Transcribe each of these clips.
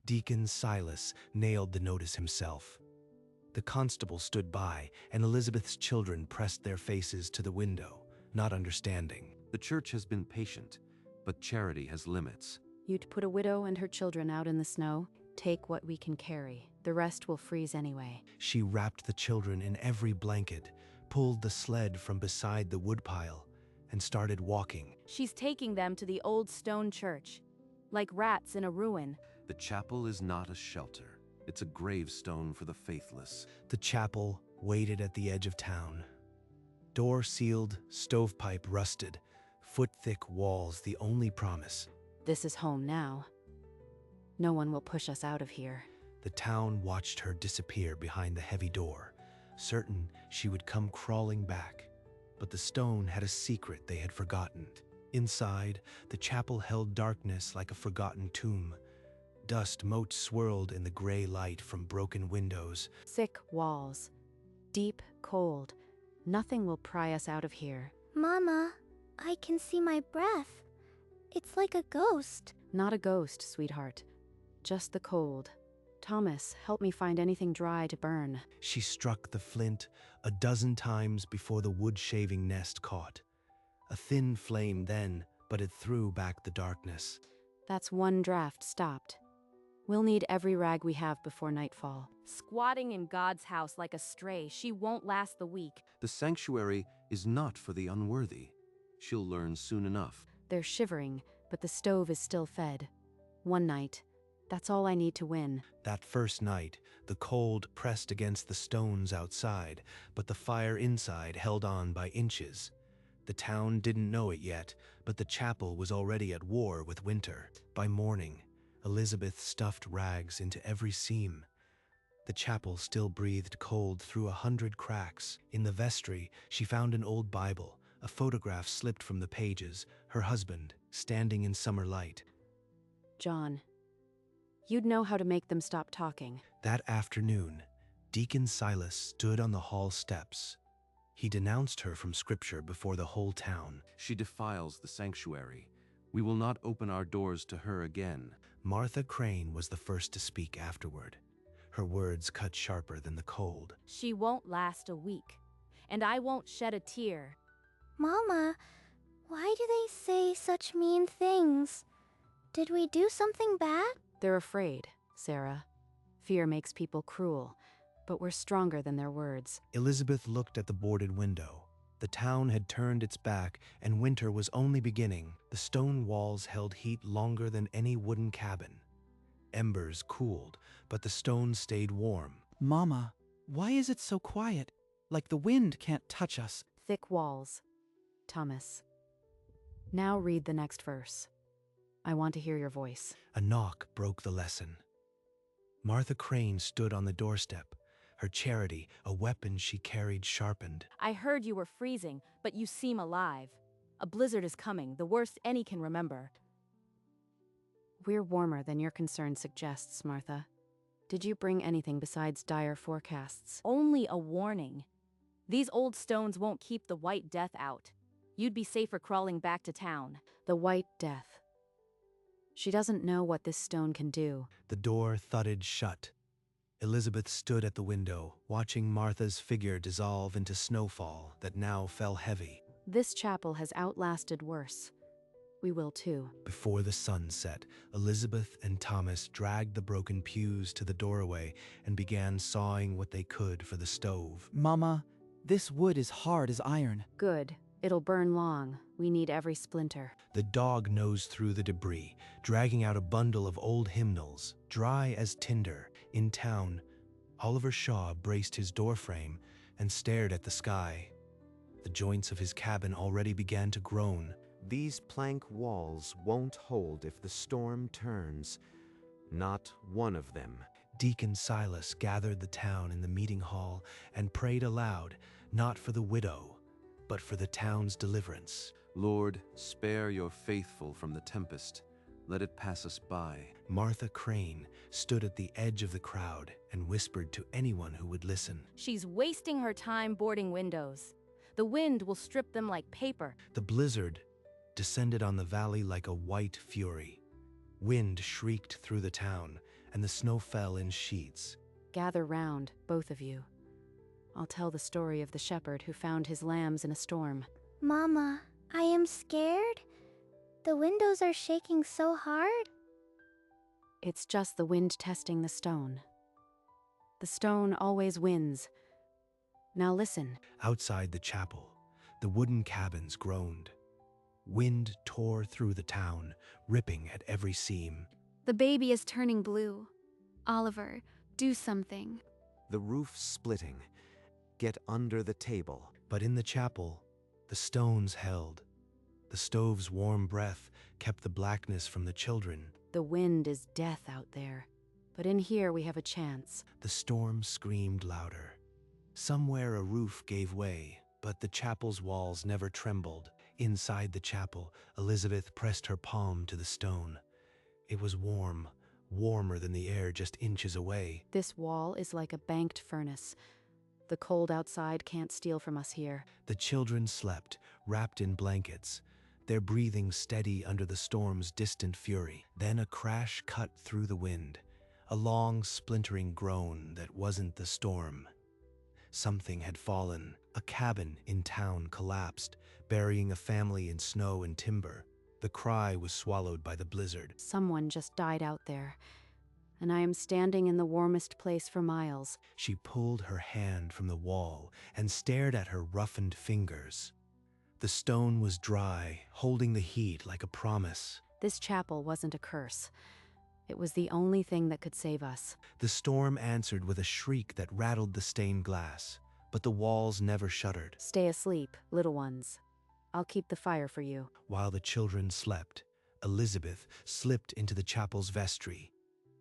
Deacon Silas nailed the notice himself. The constable stood by, and Elizabeth's children pressed their faces to the window, not understanding. The church has been patient, but charity has limits. You'd put a widow and her children out in the snow? Take what we can carry. The rest will freeze anyway. She wrapped the children in every blanket, pulled the sled from beside the woodpile, and started walking. She's taking them to the old stone church, like rats in a ruin. The chapel is not a shelter. It's a gravestone for the faithless. The chapel waited at the edge of town. Door sealed, stovepipe rusted, foot-thick walls the only promise. This is home now. No one will push us out of here. The town watched her disappear behind the heavy door, certain she would come crawling back. But the stone had a secret they had forgotten. Inside, the chapel held darkness like a forgotten tomb. Dust motes swirled in the gray light from broken windows. Thick walls. Deep, cold. Nothing will pry us out of here. Mama, I can see my breath. It's like a ghost. Not a ghost, sweetheart. Just the cold. Thomas, help me find anything dry to burn. She struck the flint a dozen times before the wood-shaving nest caught. A thin flame then, but it threw back the darkness. That's one draft stopped. We'll need every rag we have before nightfall. Squatting in God's house like a stray, she won't last the week. The sanctuary is not for the unworthy. She'll learn soon enough. They're shivering, but the stove is still fed. One night. That's all I need to win. That first night, the cold pressed against the stones outside, but the fire inside held on by inches. The town didn't know it yet, but the chapel was already at war with winter. By morning, Elizabeth stuffed rags into every seam. The chapel still breathed cold through 100 cracks. In the vestry, she found an old Bible, a photograph slipped from the pages, her husband, standing in summer light. John, you'd know how to make them stop talking. That afternoon, Deacon Silas stood on the hall steps. He denounced her from Scripture before the whole town. She defiles the sanctuary. We will not open our doors to her again. Martha Crane was the first to speak afterward. Her words cut sharper than the cold. She won't last a week, and I won't shed a tear. Mama, why do they say such mean things? Did we do something bad? They're afraid, Sarah. Fear makes people cruel, but we're stronger than their words. Elizabeth looked at the boarded window. The town had turned its back, and winter was only beginning. The stone walls held heat longer than any wooden cabin. Embers cooled, but the stones stayed warm. Mama, why is it so quiet? Like the wind can't touch us. Thick walls. Thomas. Now read the next verse. I want to hear your voice. A knock broke the lesson. Martha Crane stood on the doorstep, her charity, a weapon she carried, sharpened. I heard you were freezing, but you seem alive. A blizzard is coming, the worst any can remember. We're warmer than your concern suggests, Martha. Did you bring anything besides dire forecasts? Only a warning. These old stones won't keep the White Death out. You'd be safer crawling back to town. The White Death. She doesn't know what this stone can do. The door thudded shut. Elizabeth stood at the window, watching Martha's figure dissolve into snowfall that now fell heavy. This chapel has outlasted worse. We will too. Before the sun set, Elizabeth and Thomas dragged the broken pews to the doorway and began sawing what they could for the stove. Mama, this wood is hard as iron. Good. It'll burn long. We need every splinter. The dog nosed through the debris, dragging out a bundle of old hymnals, dry as tinder. In town, Oliver Shaw braced his doorframe and stared at the sky. The joints of his cabin already began to groan. These plank walls won't hold if the storm turns. Not one of them. Deacon Silas gathered the town in the meeting hall and prayed aloud, not for the widow, but for the town's deliverance. Lord, spare your faithful from the tempest. Let it pass us by. Martha Crane stood at the edge of the crowd and whispered to anyone who would listen. She's wasting her time boarding windows. The wind will strip them like paper. The blizzard descended on the valley like a white fury. Wind shrieked through the town, and the snow fell in sheets. Gather round, both of you. I'll tell the story of the shepherd who found his lambs in a storm. Mama, I am scared. The windows are shaking so hard. It's just the wind testing the stone. The stone always wins. Now listen. Outside the chapel, the wooden cabins groaned. Wind tore through the town, ripping at every seam. The baby is turning blue. Oliver, do something. The roof splitting. Get under the table. But in the chapel, the stones held. The stove's warm breath kept the blackness from the children. The wind is death out there. But in here we have a chance. The storm screamed louder. Somewhere a roof gave way, but the chapel's walls never trembled. Inside the chapel, Elizabeth pressed her palm to the stone. It was warm, warmer than the air just inches away. This wall is like a banked furnace. The cold outside can't steal from us here. The children slept, wrapped in blankets, their breathing steady under the storm's distant fury. Then a crash cut through the wind, a long, splintering groan that wasn't the storm. Something had fallen. A cabin in town collapsed, burying a family in snow and timber. The cry was swallowed by the blizzard. Someone just died out there, and I am standing in the warmest place for miles. She pulled her hand from the wall and stared at her roughened fingers. The stone was dry, holding the heat like a promise. This chapel wasn't a curse. It was the only thing that could save us. The storm answered with a shriek that rattled the stained glass, but the walls never shuddered. Stay asleep, little ones. I'll keep the fire for you. While the children slept, Elizabeth slipped into the chapel's vestry.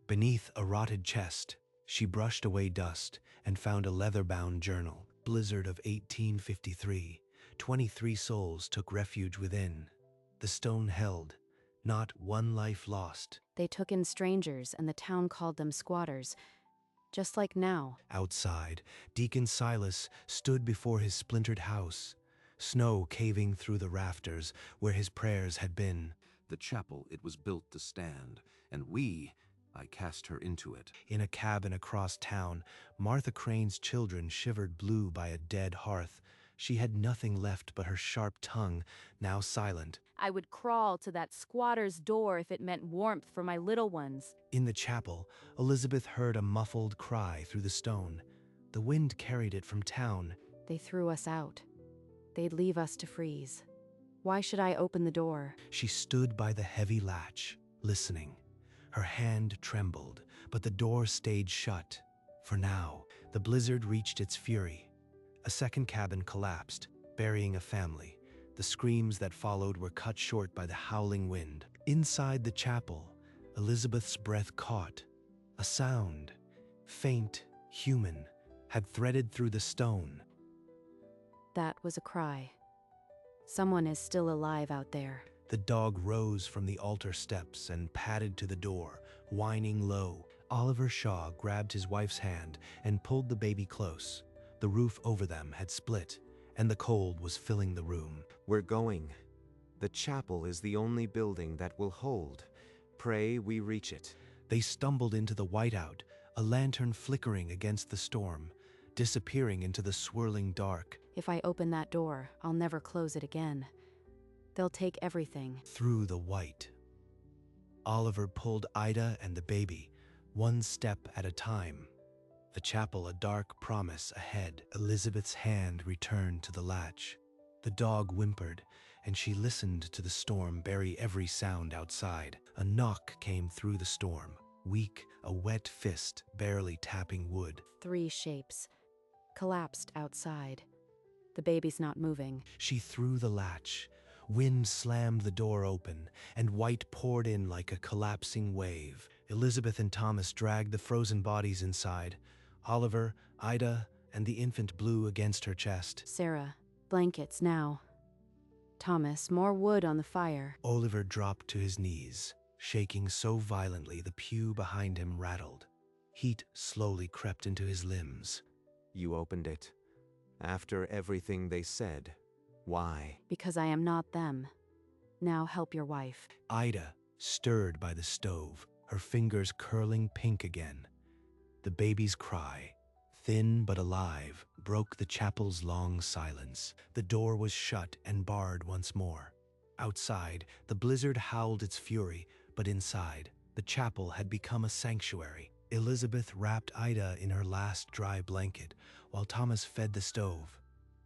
Beneath a rotted chest, she brushed away dust and found a leather-bound journal. Blizzard of 1853. 23 souls took refuge within. The stone held. Not one life lost. They took in strangers, and the town called them squatters. Just like now. Outside, Deacon Silas stood before his splintered house, snow caving through the rafters where his prayers had been. The chapel, it was built to stand, and I cast her into it. In a cabin across town, Martha Crane's children shivered blue by a dead hearth. She had nothing left but her sharp tongue, now silent. I would crawl to that squatter's door if it meant warmth for my little ones. In the chapel, Elizabeth heard a muffled cry through the stone. The wind carried it from town. They threw us out. They'd leave us to freeze. Why should I open the door? She stood by the heavy latch, listening. Her hand trembled, but the door stayed shut. For now, the blizzard reached its fury. A second cabin collapsed, burying a family. The screams that followed were cut short by the howling wind. Inside the chapel, Elizabeth's breath caught. A sound, faint, human, had threaded through the stone. That was a cry. Someone is still alive out there. The dog rose from the altar steps and padded to the door, whining low. Oliver Shaw grabbed his wife's hand and pulled the baby close. The roof over them had split, and the cold was filling the room. We're going. The chapel is the only building that will hold. Pray we reach it. They stumbled into the whiteout, a lantern flickering against the storm, disappearing into the swirling dark. If I open that door, I'll never close it again. They'll take everything. Through the white. Oliver pulled Ida and the baby, one step at a time. The chapel a dark promise ahead. Elizabeth's hand returned to the latch. The dog whimpered, and she listened to the storm bury every sound outside. A knock came through the storm, weak, a wet fist barely tapping wood. 3 shapes. Collapsed outside. The baby's not moving. She threw the latch. Wind slammed the door open, and white poured in like a collapsing wave. Elizabeth and Thomas dragged the frozen bodies inside. Oliver, Ida, and the infant blew against her chest. Sarah, blankets now. Thomas, more wood on the fire. Oliver dropped to his knees, shaking so violently the pew behind him rattled. Heat slowly crept into his limbs. You opened it. After everything they said. Why? Because I am not them. Now help your wife. Ida, stirred by the stove, her fingers curling pink again. The baby's cry, thin but alive, broke the chapel's long silence. The door was shut and barred once more. Outside, the blizzard howled its fury, but inside, the chapel had become a sanctuary. Elizabeth wrapped Ida in her last dry blanket, while Thomas fed the stove.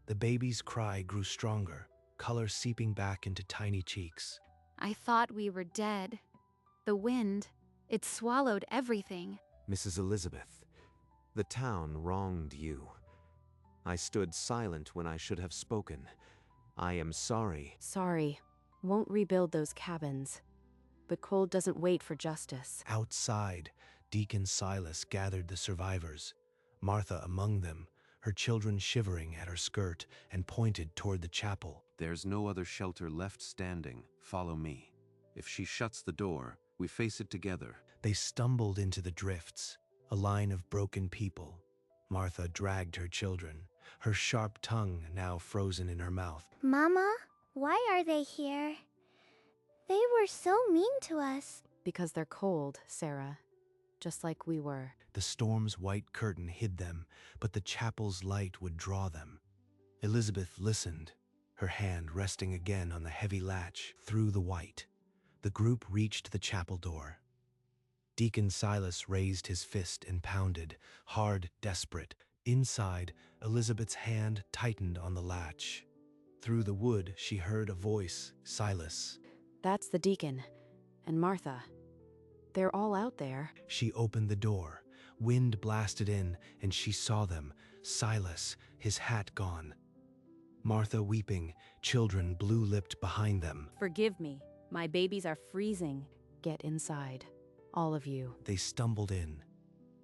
The baby's cry grew stronger, color seeping back into tiny cheeks. I thought we were dead. The wind, it swallowed everything. Mrs. Elizabeth, the town wronged you. I stood silent when I should have spoken. I am sorry. Sorry. Won't rebuild those cabins. But cold doesn't wait for justice. Outside, Deacon Silas gathered the survivors, Martha among them, her children shivering at her skirt, and pointed toward the chapel. There's no other shelter left standing. Follow me. If she shuts the door, we face it together. They stumbled into the drifts, a line of broken people. Martha dragged her children, her sharp tongue now frozen in her mouth. Mama, why are they here? They were so mean to us. Because they're cold, Sarah. Just like we were. The storm's white curtain hid them, but the chapel's light would draw them. Elizabeth listened, her hand resting again on the heavy latch. Through the white, the group reached the chapel door. Deacon Silas raised his fist and pounded, hard, desperate. Inside, Elizabeth's hand tightened on the latch. Through the wood, she heard a voice, Silas. That's the deacon. And Martha. They're all out there. She opened the door. Wind blasted in, and she saw them. Silas, his hat gone. Martha weeping, children blue-lipped behind them. Forgive me. My babies are freezing. Get inside. All of you. They stumbled in,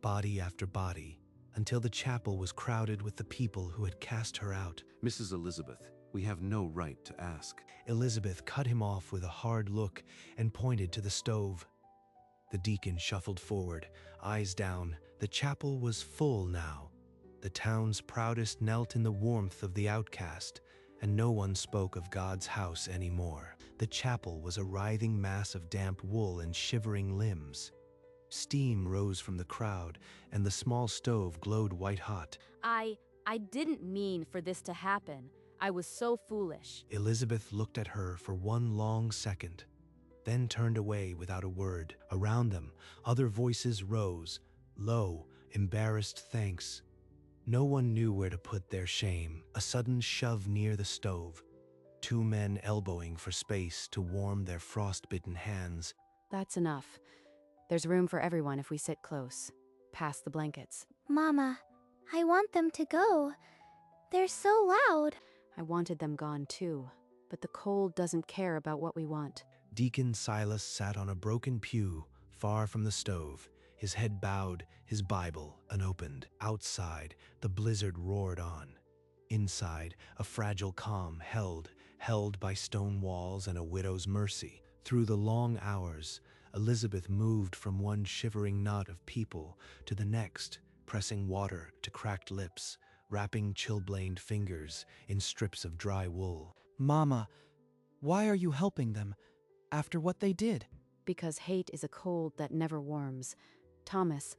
body after body, until the chapel was crowded with the people who had cast her out. Mrs. Elizabeth, we have no right to ask. Elizabeth cut him off with a hard look and pointed to the stove. The deacon shuffled forward, eyes down. The chapel was full now. The town's proudest knelt in the warmth of the outcast, and no one spoke of God's house anymore. The chapel was a writhing mass of damp wool and shivering limbs. Steam rose from the crowd, and the small stove glowed white-hot. I didn't mean for this to happen. I was so foolish. Elizabeth looked at her for one long second, then turned away without a word. Around them, other voices rose, low, embarrassed thanks. No one knew where to put their shame. A sudden shove near the stove. Two men elbowing for space to warm their frost-bitten hands. That's enough. There's room for everyone if we sit close. Past the blankets. Mama, I want them to go. They're so loud. I wanted them gone too, but the cold doesn't care about what we want. Deacon Silas sat on a broken pew far from the stove, his head bowed, his Bible unopened. Outside, the blizzard roared on. Inside, a fragile calm held by stone walls and a widow's mercy. Through the long hours, Elizabeth moved from one shivering knot of people to the next, pressing water to cracked lips, wrapping chilblained fingers in strips of dry wool. Mama, why are you helping them after what they did? Because hate is a cold that never warms. Thomas,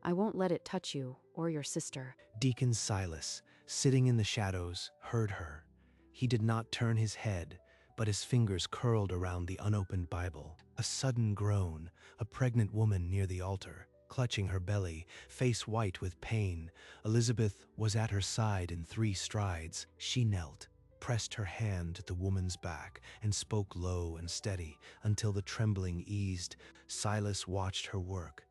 I won't let it touch you or your sister. Deacon Silas, sitting in the shadows, heard her. He did not turn his head, but his fingers curled around the unopened Bible. A sudden groan, a pregnant woman near the altar, clutching her belly, face white with pain. Elizabeth was at her side in 3 strides. She knelt, pressed her hand to the woman's back, and spoke low and steady until the trembling eased. Silas watched her work,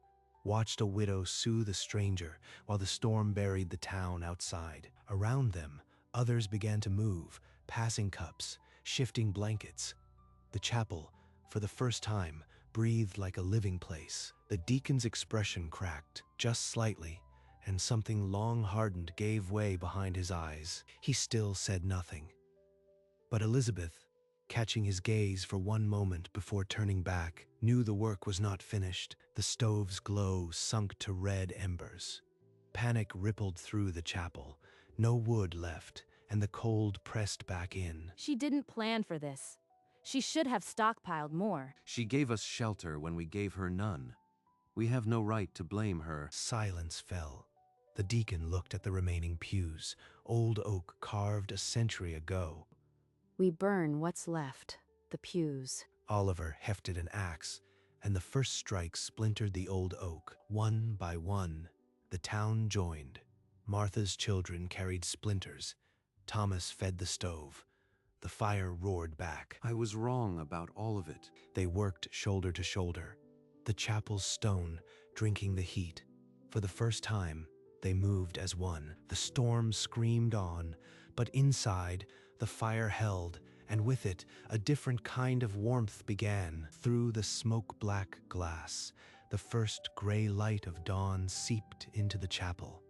watched a widow soothe a stranger while the storm buried the town outside. Around them, others began to move, passing cups, shifting blankets. The chapel, for the first time, breathed like a living place. The deacon's expression cracked, just slightly, and something long hardened gave way behind his eyes. He still said nothing. But Elizabeth, catching his gaze for one moment before turning back, knew the work was not finished. The stove's glow sunk to red embers. Panic rippled through the chapel. No wood left, and the cold pressed back in. She didn't plan for this. She should have stockpiled more. She gave us shelter when we gave her none. We have no right to blame her. Silence fell. The deacon looked at the remaining pews, old oak carved a century ago. We burn what's left, the pews. Oliver hefted an axe, and the first strike splintered the old oak. One by one, the town joined. Martha's children carried splinters. Thomas fed the stove. The fire roared back. I was wrong about all of it. They worked shoulder to shoulder, the chapel's stone drinking the heat. For the first time, they moved as one. The storm screamed on, but inside, the fire held, and with it, a different kind of warmth began. Through the smoke-black glass, the first gray light of dawn seeped into the chapel.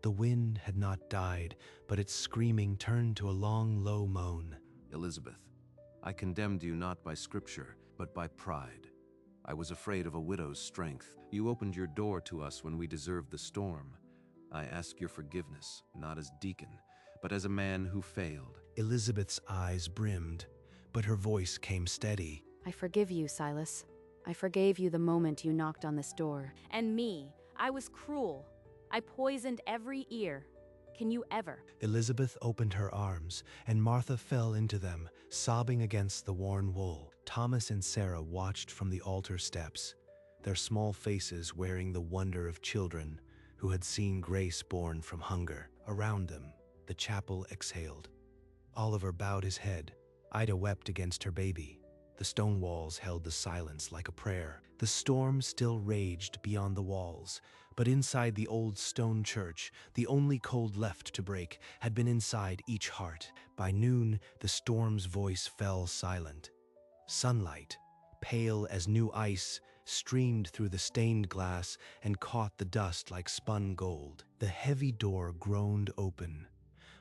The wind had not died, but its screaming turned to a long, low moan. Elizabeth, I condemned you not by scripture, but by pride. I was afraid of a widow's strength. You opened your door to us when we deserved the storm. I ask your forgiveness, not as deacon, but as a man who failed. Elizabeth's eyes brimmed, but her voice came steady. I forgive you, Silas. I forgave you the moment you knocked on this door. And me, I was cruel. I poisoned every ear. Can you ever? Elizabeth opened her arms, and Martha fell into them, sobbing against the worn wool. Thomas and Sarah watched from the altar steps, their small faces wearing the wonder of children who had seen grace born from hunger. Around them, the chapel exhaled. Oliver bowed his head. Ida wept against her baby. The stone walls held the silence like a prayer. The storm still raged beyond the walls, but inside the old stone church, the only cold left to break had been inside each heart. By noon, the storm's voice fell silent. Sunlight, pale as new ice, streamed through the stained glass and caught the dust like spun gold. The heavy door groaned open.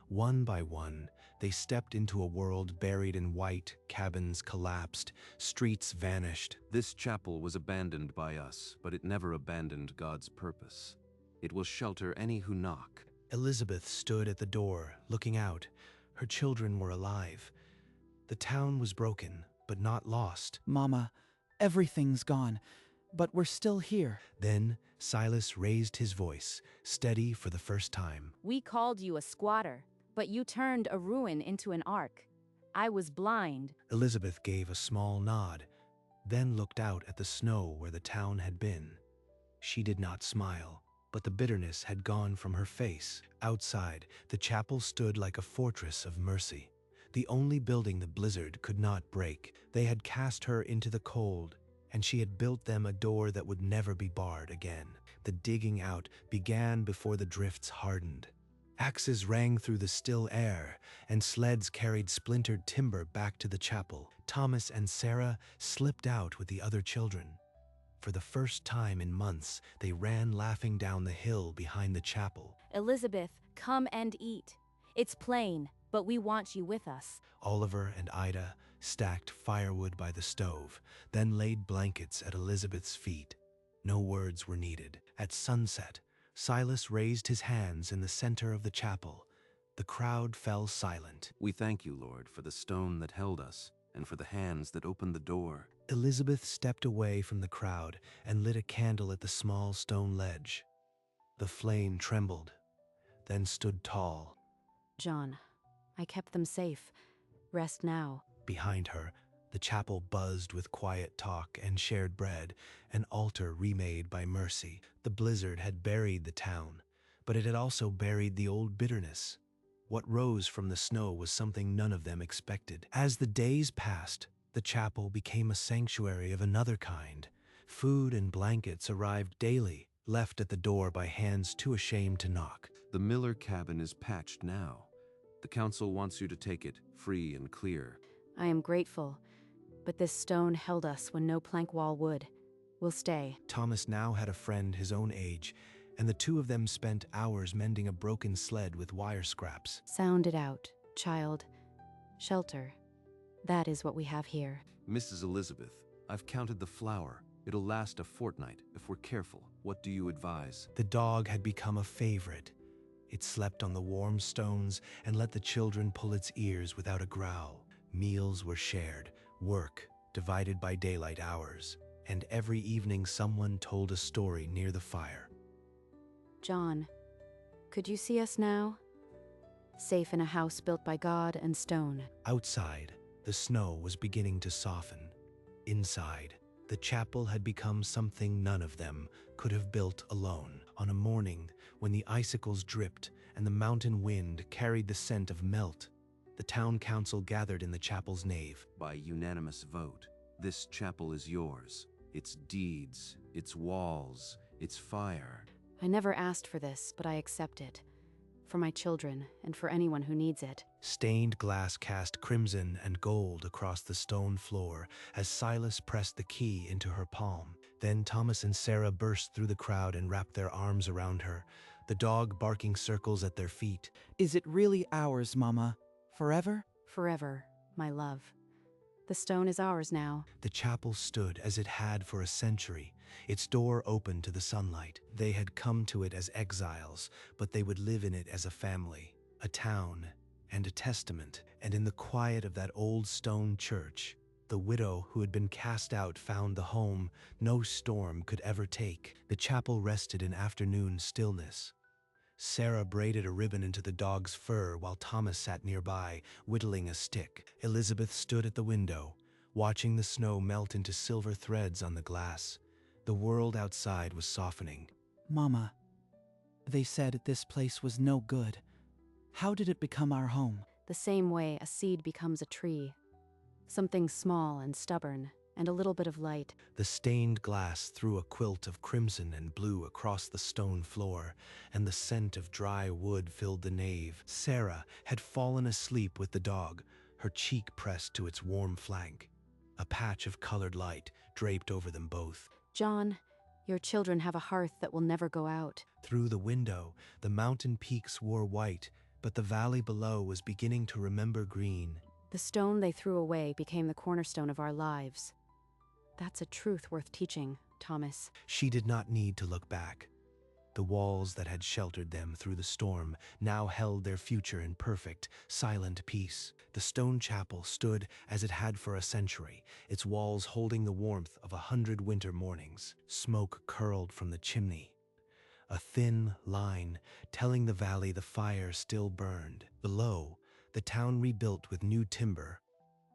One by one, they stepped into a world buried in white, cabins collapsed, streets vanished. This chapel was abandoned by us, but it never abandoned God's purpose. It will shelter any who knock. Elizabeth stood at the door, looking out. Her children were alive. The town was broken, but not lost. Mama, everything's gone, but we're still here. Then Silas raised his voice, steady for the first time. We called you a squatter, but you turned a ruin into an ark. I was blind. Elizabeth gave a small nod, then looked out at the snow where the town had been. She did not smile, but the bitterness had gone from her face. Outside, the chapel stood like a fortress of mercy, the only building the blizzard could not break. They had cast her into the cold, and she had built them a door that would never be barred again. The digging out began before the drifts hardened. Axes rang through the still air, and sleds carried splintered timber back to the chapel. Thomas and Sarah slipped out with the other children. For the first time in months, they ran laughing down the hill behind the chapel. Elizabeth, come and eat. It's plain, but we want you with us. Oliver and Ida stacked firewood by the stove, then laid blankets at Elizabeth's feet. No words were needed. At sunset, Silas raised his hands in the center of the chapel. The crowd fell silent. We thank you, Lord, for the stone that held us, and for the hands that opened the door. Elizabeth stepped away from the crowd and lit a candle at the small stone ledge. The flame trembled, then stood tall. John, I kept them safe. Rest now. Behind her, the chapel buzzed with quiet talk and shared bread, an altar remade by mercy. The blizzard had buried the town, but it had also buried the old bitterness. What rose from the snow was something none of them expected. As the days passed, the chapel became a sanctuary of another kind. Food and blankets arrived daily, left at the door by hands too ashamed to knock. The Miller cabin is patched now. The council wants you to take it, free and clear. I am grateful, but this stone held us when no plank wall would. We'll stay. Thomas now had a friend his own age, and the two of them spent hours mending a broken sled with wire scraps. Sound it out, child. Shelter. That is what we have here. Mrs. Elizabeth, I've counted the flour. It'll last a fortnight if we're careful. What do you advise? The dog had become a favorite. It slept on the warm stones and let the children pull its ears without a growl. Meals were shared, work divided by daylight hours, and every evening someone told a story near the fire. John, could you see us now? Safe in a house built by God and stone. Outside, the snow was beginning to soften. Inside, the chapel had become something none of them could have built alone. On a morning when the icicles dripped and the mountain wind carried the scent of melt, the town council gathered in the chapel's nave. By unanimous vote, this chapel is yours. Its deeds, its walls, its fire. I never asked for this, but I accept it. For my children, and for anyone who needs it. Stained glass cast crimson and gold across the stone floor as Silas pressed the key into her palm. Then Thomas and Sarah burst through the crowd and wrapped their arms around her, the dog barking circles at their feet. Is it really ours, Mama? Forever? Forever, my love. The stone is ours now. The chapel stood as it had for a century, its door open to the sunlight. They had come to it as exiles, but they would live in it as a family, a town, and a testament. And in the quiet of that old stone church, the widow who had been cast out found the home no storm could ever take. The chapel rested in afternoon stillness. Sarah braided a ribbon into the dog's fur while Thomas sat nearby, whittling a stick. Elizabeth stood at the window, watching the snow melt into silver threads on the glass. The world outside was softening. Mama, they said this place was no good. How did it become our home? The same way a seed becomes a tree. Something small and stubborn, and a little bit of light. The stained glass threw a quilt of crimson and blue across the stone floor, and the scent of dry wood filled the nave. Sarah had fallen asleep with the dog, her cheek pressed to its warm flank. A patch of colored light draped over them both. John, your children have a hearth that will never go out. Through the window, the mountain peaks wore white, but the valley below was beginning to remember green. The stone they threw away became the cornerstone of our lives. That's a truth worth teaching, Thomas. She did not need to look back. The walls that had sheltered them through the storm now held their future in perfect, silent peace. The stone chapel stood as it had for a century, its walls holding the warmth of 100 winter mornings. Smoke curled from the chimney, a thin line telling the valley the fire still burned. Below, the town rebuilt with new timber,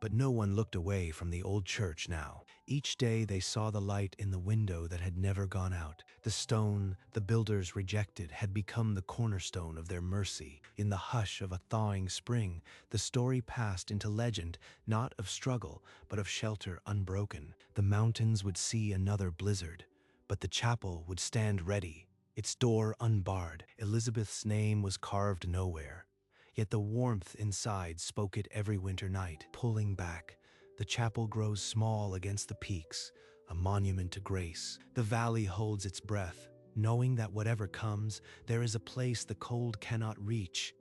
but no one looked away from the old church now. Each day they saw the light in the window that had never gone out. The stone the builders rejected had become the cornerstone of their mercy. In the hush of a thawing spring, the story passed into legend, not of struggle, but of shelter unbroken. The mountains would see another blizzard, but the chapel would stand ready, its door unbarred. Elizabeth's name was carved nowhere, yet the warmth inside spoke it every winter night. Pulling back, the chapel grows small against the peaks, a monument to grace. The valley holds its breath, knowing that whatever comes, there is a place the cold cannot reach.